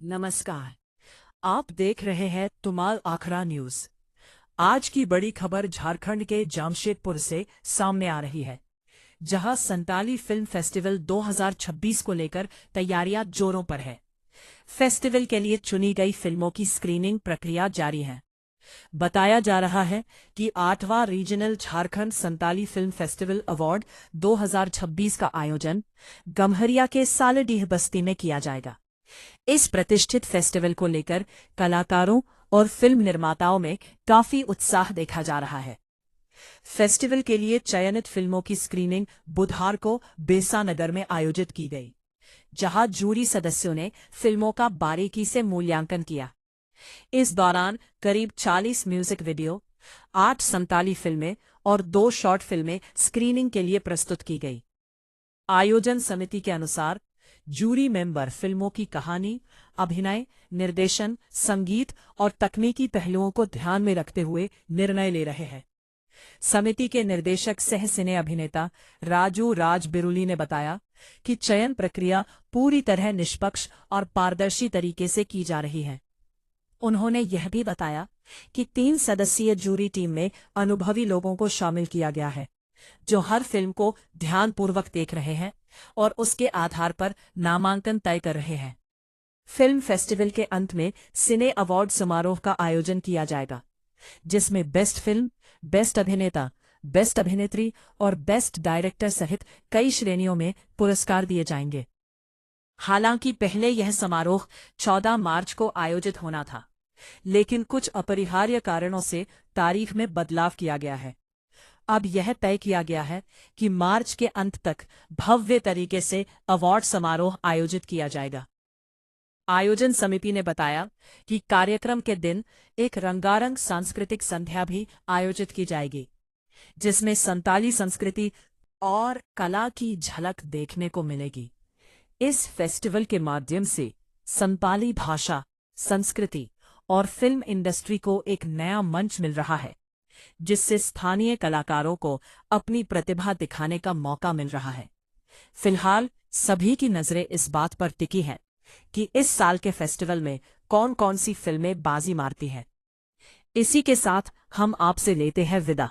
नमस्कार। आप देख रहे हैं तुमाल आखरा न्यूज। आज की बड़ी खबर झारखंड के जमशेदपुर से सामने आ रही है, जहां संताली फिल्म फेस्टिवल 2026 को लेकर तैयारियां जोरों पर है। फेस्टिवल के लिए चुनी गई फिल्मों की स्क्रीनिंग प्रक्रिया जारी है। बताया जा रहा है कि 8वां regional Jharkhand Santali film festival award 2026 का आयोजन गम्हरिया के सालडीह बस्ती में किया जाएगा। इस प्रतिष्ठित फेस्टिवल को लेकर कलाकारों और फिल्म निर्माताओं में काफी उत्साह देखा जा रहा है। फेस्टिवल के लिए चयनित फिल्मों की स्क्रीनिंग बुधवार को बेसानगर में आयोजित की गई, जहां जूरी सदस्यों ने फिल्मों का बारीकी से मूल्यांकन किया। इस दौरान करीब 40 म्यूजिक वीडियो, 8 संताली फिल्में और 2 शॉर्ट फिल्में स्क्रीनिंग के लिए प्रस्तुत की गई। आयोजन समिति के अनुसार जूरी मेंबर फिल्मों की कहानी, अभिनय, निर्देशन, संगीत और तकनीकी पहलुओं को ध्यान में रखते हुए निर्णय ले रहे हैं। समिति के निर्देशक सह सिने अभिनेता राजू राज बिरुली ने बताया कि चयन प्रक्रिया पूरी तरह निष्पक्ष और पारदर्शी तरीके से की जा रही है। उन्होंने यह भी बताया कि 3 सदस्यीय जूरी टीम में अनुभवी लोगों को शामिल किया गया है, जो हर फिल्म को ध्यानपूर्वक देख रहे हैं और उसके आधार पर नामांकन तय कर रहे हैं। फिल्म फेस्टिवल के अंत में सिने अवार्ड समारोह का आयोजन किया जाएगा, जिसमें बेस्ट फिल्म, बेस्ट अभिनेता, बेस्ट अभिनेत्री और बेस्ट डायरेक्टर सहित कई श्रेणियों में पुरस्कार दिए जाएंगे। हालांकि पहले यह समारोह 14 मार्च को आयोजित होना था, लेकिन कुछ अपरिहार्य कारणों से तारीख में बदलाव किया गया है। अब यह तय किया गया है कि मार्च के अंत तक भव्य तरीके से अवार्ड समारोह आयोजित किया जाएगा। आयोजन समिति ने बताया कि कार्यक्रम के दिन एक रंगारंग सांस्कृतिक संध्या भी आयोजित की जाएगी, जिसमें संताली संस्कृति और कला की झलक देखने को मिलेगी। इस फेस्टिवल के माध्यम से संताली भाषा, संस्कृति और फिल्म इंडस्ट्री को एक नया मंच मिल रहा है, जिससे स्थानीय कलाकारों को अपनी प्रतिभा दिखाने का मौका मिल रहा है। फिलहाल सभी की नजरें इस बात पर टिकी हैं कि इस साल के फेस्टिवल में कौन कौन सी फिल्में बाजी मारती हैं। इसी के साथ हम आपसे लेते हैं विदा।